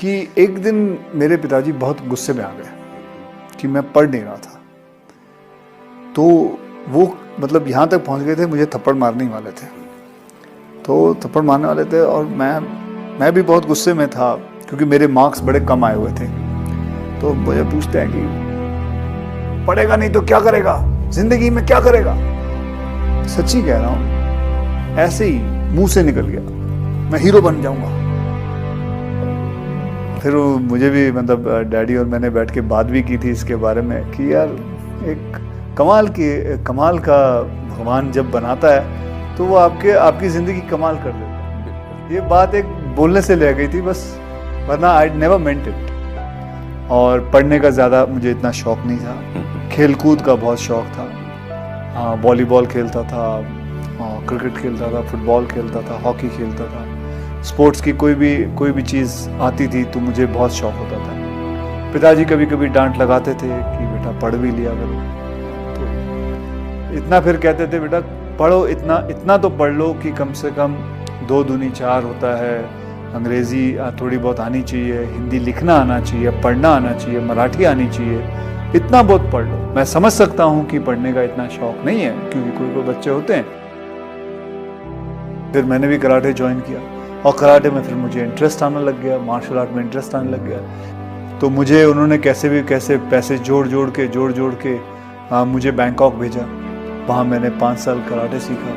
कि एक दिन मेरे पिताजी बहुत गुस्से में आ गए कि मैं पढ़ नहीं रहा था। तो वो मतलब यहाँ तक पहुँच गए थे, मुझे थप्पड़ मारने ही वाले थे। तो थप्पड़ मारने वाले थे और मैं भी बहुत गुस्से में था क्योंकि मेरे मार्क्स बड़े कम आए हुए थे। तो मुझे पूछते हैं कि पढ़ेगा नहीं तो क्या करेगा, जिंदगी में क्या करेगा। सच्ची कह रहा हूँ, ऐसे ही मुंह से निकल गया, मैं हीरो बन जाऊंगा। फिर मुझे भी मतलब डैडी और मैंने बैठ के बात भी की थी इसके बारे में कि यार एक कमाल का भगवान जब बनाता है तो वो आपकी ज़िंदगी कमाल कर देता है। ये बात एक बोलने से ले गई थी बस, वरना आई नेवर मेंट इट। और पढ़ने का ज़्यादा मुझे इतना शौक नहीं था, खेलकूद का बहुत शौक था। हाँ, वॉलीबॉल खेलता था, क्रिकेट खेलता था, फुटबॉल खेलता था, हॉकी खेलता था। स्पोर्ट्स की कोई भी चीज़ आती थी तो मुझे बहुत शौक होता था। पिताजी कभी कभी डांट लगाते थे कि बेटा पढ़ भी लिया करो, तो इतना फिर कहते थे बेटा पढ़ो, इतना तो पढ़ लो कि कम से कम 2 दूनी 4 होता है। अंग्रेज़ी थोड़ी बहुत आनी चाहिए, हिंदी लिखना आना चाहिए, पढ़ना आना चाहिए, मराठी आनी चाहिए, इतना बहुत पढ़ लो। मैं समझ सकता हूँ कि पढ़ने का इतना शौक नहीं है क्योंकि कोई बच्चे होते हैं। फिर मैंने भी कराटे ज्वाइन किया और कराटे में फिर मुझे इंटरेस्ट आने लग गया, मार्शल आर्ट में इंटरेस्ट आने लग गया। तो मुझे उन्होंने कैसे पैसे जोड़ जोड़ के मुझे बैंकॉक भेजा। वहाँ मैंने 5 साल कराटे सीखा।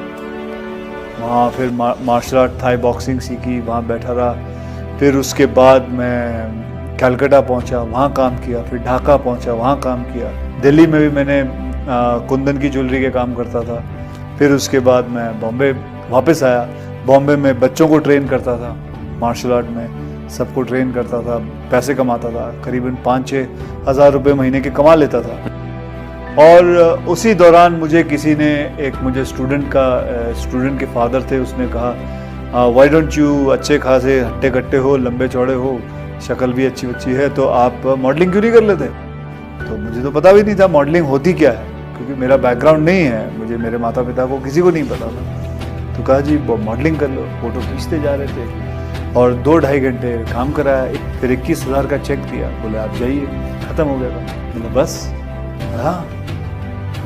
वहाँ फिर मार्शल आर्ट थाई बॉक्सिंग सीखी, वहाँ बैठा रहा। फिर उसके बाद मैं कलकत्ता पहुँचा, वहाँ काम किया। फिर ढाका पहुँचा, वहाँ काम किया। दिल्ली में भी मैंने कुंदन की ज्वेलरी के काम करता था। फिर उसके बाद मैं बॉम्बे वापस आया। बॉम्बे में बच्चों को ट्रेन करता था, मार्शल आर्ट में सबको ट्रेन करता था, पैसे कमाता था। करीबन 5-6 हज़ार रुपये महीने के कमा लेता था। और उसी दौरान मुझे किसी ने मुझे स्टूडेंट के फादर थे, उसने कहा व्हाई डोंट यू, अच्छे खासे हट्टे कट्टे हो, लंबे चौड़े हो, शक्ल भी अच्छी है, तो आप मॉडलिंग क्यों नहीं कर लेते। तो मुझे तो पता भी नहीं था मॉडलिंग होती क्या है क्योंकि मेरा बैकग्राउंड नहीं है, मेरे माता पिता को किसी को नहीं पता था। तो कहा जी मॉडलिंग कर लो। फोटो खींचते जा रहे थे और 2-2.5 घंटे काम कराया। फिर 21,000 का चेक दिया, बोले आप जाइए, ख़त्म हो गया था। बोले बस। हाँ,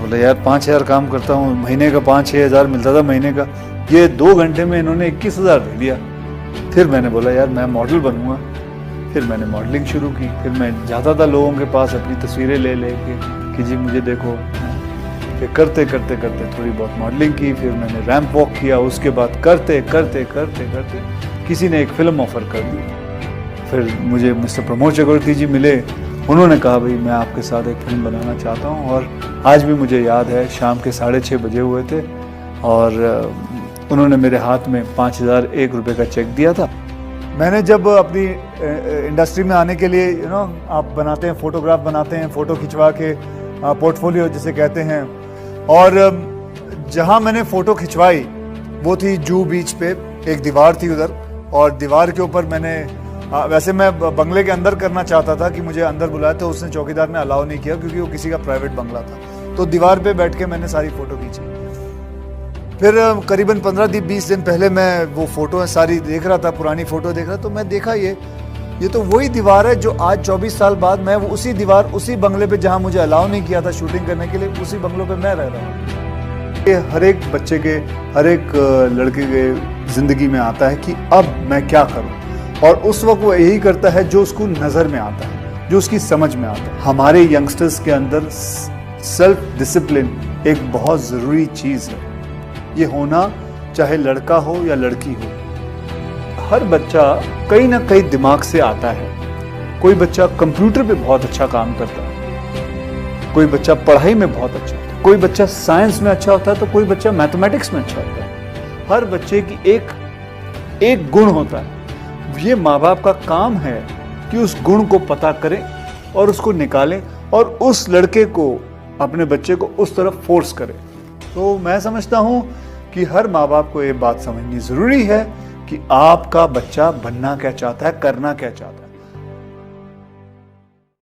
बोले यार 5,000 काम करता हूँ, महीने का 5-6 हज़ार मिलता था महीने का, ये 2 घंटे में इन्होंने 21,000 दे दिया। फिर मैंने बोला यार मैं मॉडल बनूँगा। फिर मैंने मॉडलिंग शुरू की। फिर मैं जाता था लोगों के पास अपनी तस्वीरें ले के कि जी मुझे देखो। फिर करते थोड़ी बहुत मॉडलिंग की। फिर मैंने रैंप वॉक किया। उसके बाद करते किसी ने एक फ़िल्म ऑफ़र कर दी। फिर मुझे मिस्टर प्रमोद चक्रवर्ती जी मिले। उन्होंने कहा भाई मैं आपके साथ एक फ़िल्म बनाना चाहता हूँ। और आज भी मुझे याद है शाम के 6:30 बजे हुए थे और उन्होंने मेरे हाथ में 5,001 रुपये का चेक दिया था। मैंने जब अपनी इंडस्ट्री में आने के लिए आप बनाते हैं, फ़ोटोग्राफ बनाते हैं, फ़ोटो खिंचवा के पोर्टफोलियो जिसे कहते हैं, और जहाँ मैंने फ़ोटो खिंचवाई वो थी जूहू बीच पे। एक दीवार थी उधर और दीवार के ऊपर मैंने वैसे मैं बंगले के अंदर करना चाहता था कि मुझे अंदर बुलाया, तो उसने चौकीदार ने अलाउ नहीं किया क्योंकि वो किसी का प्राइवेट बंगला था। तो दीवार पे बैठ के मैंने सारी फ़ोटो खींची। फिर करीबन 15-20 दिन पहले मैं वो फ़ोटो सारी देख रहा था, पुरानी फ़ोटो देख रहा, तो मैं देखा ये तो वही दीवार है जो आज 24 साल बाद मैं उसी दीवार, उसी बंगले पे जहाँ मुझे अलाउ नहीं किया था शूटिंग करने के लिए, उसी बंगलों पे मैं रह रहा हूँ। ये हर एक बच्चे के, हर एक लड़के के ज़िंदगी में आता है कि अब मैं क्या करूँ, और उस वक्त वो यही करता है जो उसको नज़र में आता है, जो उसकी समझ में आता है। हमारे यंगस्टर्स के अंदर सेल्फ डिसिप्लिन एक बहुत ज़रूरी चीज़ है। ये होना चाहे लड़का हो या लड़की हो। हर बच्चा कहीं ना कहीं दिमाग से आता है। कोई बच्चा कंप्यूटर पे बहुत अच्छा काम करता है, कोई बच्चा पढ़ाई में बहुत अच्छा होता है, कोई बच्चा साइंस में अच्छा होता है, तो कोई बच्चा मैथमेटिक्स में अच्छा होता है। हर बच्चे की एक गुण होता है। ये माँ बाप का काम है कि उस गुण को पता करें और उसको निकालें और उस लड़के को, अपने बच्चे को उस तरफ फोर्स करें। तो मैं समझता हूँ कि हर माँ बाप को ये बात समझनी ज़रूरी है कि आपका बच्चा बनना क्या चाहता है, करना क्या चाहता है।